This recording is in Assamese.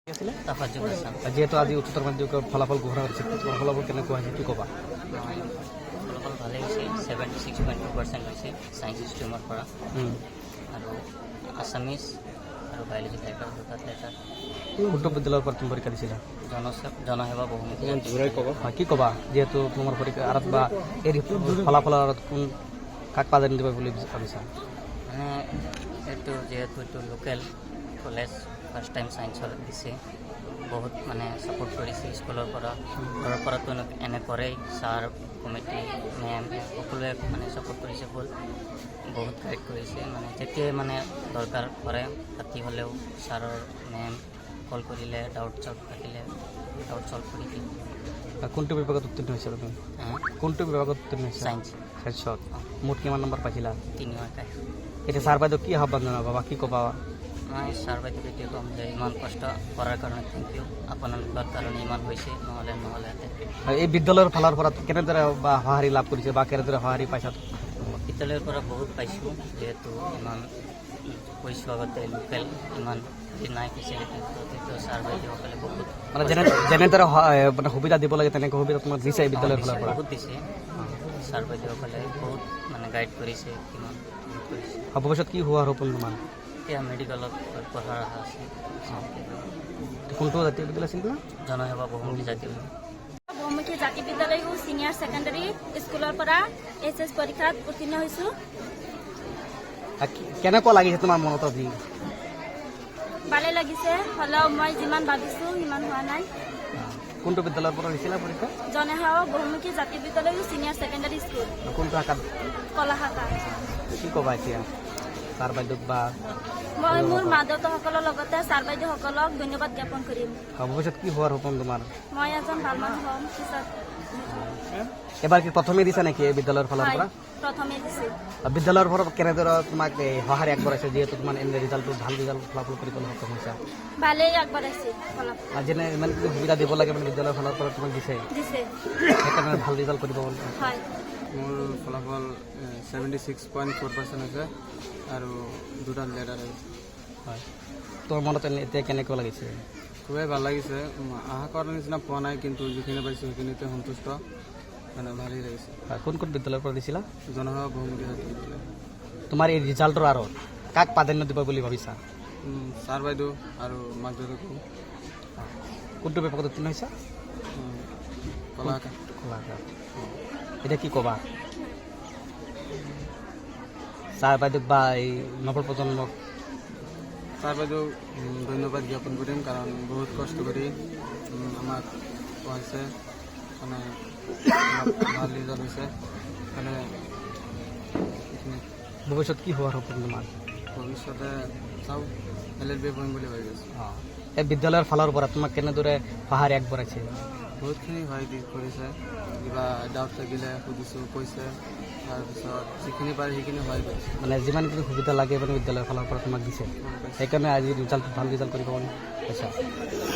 যেহেতু আজি উচ্চতৰ মাধ্যমিকৰ ফলাফল ঘোষণা কৰিছে তোমাৰ ফলাফল কেনেকুৱা হৈছে কি ক'বা? ফলাফল ভালেই হৈছে 76.2% হৈছে ছায়েন্স ষ্ট্ৰীমৰ পৰা আৰু আছামিজ আৰু বায়'লজি টাইপৰ দুটা লেটাৰ। কোনটো বিদ্যালয়ৰ পৰা তুমি পৰীক্ষা দিছিলা? জনসেৱা বহুমুখী। হয়, কি ক'বা যিহেতু তোমাৰ পৰীক্ষা আৰত বা এই ফলাফলৰ আৰত কোন কাক প্ৰাধান্য দিব বুলি ভাবিছা? মানে এইটো লোকেল কলেজ ফাৰ্ষ্ট টাইম ছায়েন্সৰ দিছে, বহুত মানে ছাপোৰ্ট কৰিছে স্কুলৰ পৰা, ঘৰৰ পৰাতো এনে কৰেই, ছাৰ কমিটি মেম সকলোৱে মানে ছাপোৰ্ট কৰিছে, বহুত গাইড কৰিছে, মানে যেতিয়াই মানে দৰকাৰ পৰে ৰাতি হ'লেও ছাৰৰ মেম কল কৰিলে ডাউট থাকিলে ডাউট চল্ভ কৰি দিয়ে। কোনটো বিভাগত উত্তীৰ্ণ হৈছে তুমি? কোনটো বিভাগত উত্তীৰ্ণ হৈছে? ছায়েন্স। ছায়েন্সত মুঠ কিমান নম্বৰ পাইছিলা? 3 মাৰ্ক। এতিয়া ছাৰ বাইদেউ কি আহ্বান জনাবা বা কি ক'বা? মই ছাৰ বাইদেউক এতিয়া ক'ম যে ইমান কষ্ট কৰাৰ কাৰণে থেংক ইউ, আপোনালোকৰ কাৰণে ইমান হৈছে, নহ'লে এই বিদ্যালয়ৰ ফালৰ পৰা কেনেদৰে বা সঁহাৰি লাভ কৰিছে বা কেনেদৰে সঁহাৰি পাইছা? বিদ্যালয়ৰ পৰা বহুত পাইছোঁ, যিহেতু ইমান কৈছোঁ আগতে লোকেল ইমান নাই ফেচিলিটি, গতিকে ছাৰ বাইদেউসকলে বহুত মানে যেনেদৰে মানে সুবিধা দিব লাগে তেনেকৈ সুবিধা তোমাক দিছে বিদ্যালয়ৰ ফালৰ পৰা? বহুত দিছে, ছাৰ বাইদেউসকলে বহুত মানে গাইড কৰিছে, কিমান কৰিছে। ভৱিষ্যত কি হোৱাৰ সপোন তোমাৰ? এতিয়া মেডিকেলত পঢ়াৰ আশা আছে। কোনটো জাতীয় বিদ্যালয় আছিল না? জনসেৱা বহুমুখী জাতীয় বহুমুখী জাতি বিদ্যালয় সিনিয়ৰ ছেকেণ্ডাৰী স্কুলৰ পৰা HS পৰীক্ষাত উত্তীৰ্ণ হৈছোঁ। কেনেকুৱা লাগিছে তোমাৰ মনত আজি? ভালে লাগিছে, হ'লেও মই যিমান ভাবিছোঁ সিমান হোৱা নাই। কোনটো বিদ্যালয়ৰ পৰা দিছিলা পৰীক্ষা? জনসেৱা বহুমুখী জাতি বিদ্যালয় সিনিয়ৰ ছেকেণ্ডাৰী স্কুল। কোনটো শাখাত? কলা শাখা। কি ক'বা এতিয়া ছাৰ বাইদেউক বা? মই মোৰ মা দেউতাসকলৰ লগতে ছাৰ বাইদেউসকলক ধন্যবাদ জ্ঞাপন কৰিম। ভৱিষ্যত কি হোৱাৰ সপোন তোমাৰ? মই এজন ভাল মানুহ হ'ম পিছত। এবাৰ কি প্ৰথমে দিছা নেকি এই বিদ্যালয়ৰ ফালৰ পৰা? প্ৰথমে দিছোঁ। বিদ্যালয়ৰ পৰা কেনেদৰে তোমাক সঁহাৰি আগবঢ়াইছে যিহেতু তোমাৰ এনে ৰিজাল্টটো ভাল ৰিজাল্ট ফলাফল কৰিবলৈ সক্ষম হৈছা? ভালেই আগবাঢ়াইছে ফলাফল। যেনে ইমানখিনি সুবিধা দিব লাগে মানে বিদ্যালয়ৰ ফালৰ পৰা তোমাক দিছে, সেইকাৰণে ভাল ৰিজাল্ট কৰিব বুলি। হয়, মোৰ ফলাফল 76.4% হৈছে আৰু দুটা লেটাৰ আহিছে। হয়, তোৰ মনত এতিয়া কেনেকুৱা লাগিছে? খুবেই ভাল লাগিছে, আশা কৰাৰ নিচিনা পোৱা নাই, কিন্তু যিখিনি পাইছোঁ সেইখিনিতে সন্তুষ্ট, মানে ভালেই লাগিছে। কোন কোন বিদ্যালয়ৰ পৰা দিছিলা? জনসেৱা বহুমুখী জাতীয় বিদ্যালয়। তোমাৰ এই ৰিজাল্টৰ আঁৰত কাক প্ৰাধান্য দিব বুলি ভাবিছা? ছাৰ বাইদেউ আৰু মাক দেউতাকো। কোনটো বিভাগত উত্তীৰ্ণ হৈছা? কলা কলাশাখা। এতিয়া কি ক'বা ছাৰ বাইদেউক বা এই নৱপ্ৰজন্মক? ছাৰ বাইদেউক ধন্যবাদ জ্ঞাপন কৰিম, কাৰণ বহুত কষ্ট কৰি আমাক পঢ়াইছে, মানে ভাল ৰিজাল্ট হৈছে, মানে ভৱিষ্যত কি হোৱাৰ সপোন তোমাৰ? ভৱিষ্যতে চাওঁ LLB পঢ়িম বুলি ভাবি আছোঁ। এই বিদ্যালয়ৰ ফালৰ পৰা তোমাক কেনেদৰে সঁহাৰি আগবঢ়াইছে? বহুতখিনি সহায় কৰিছে, কিবা ডাউট থাকিলে সুধিছোঁ, কৈছে, তাৰপিছত যিখিনি পাৰে সেইখিনি সহায় কৰিছে। মানে যিমানখিনি সুবিধা লাগে মানে বিদ্যালয়ৰ ফালৰ পৰা তোমাক দিছে, সেইকাৰণে আজি ৰিজাল্ট ভাল ৰিজাল্ট কৰিব পাইছা।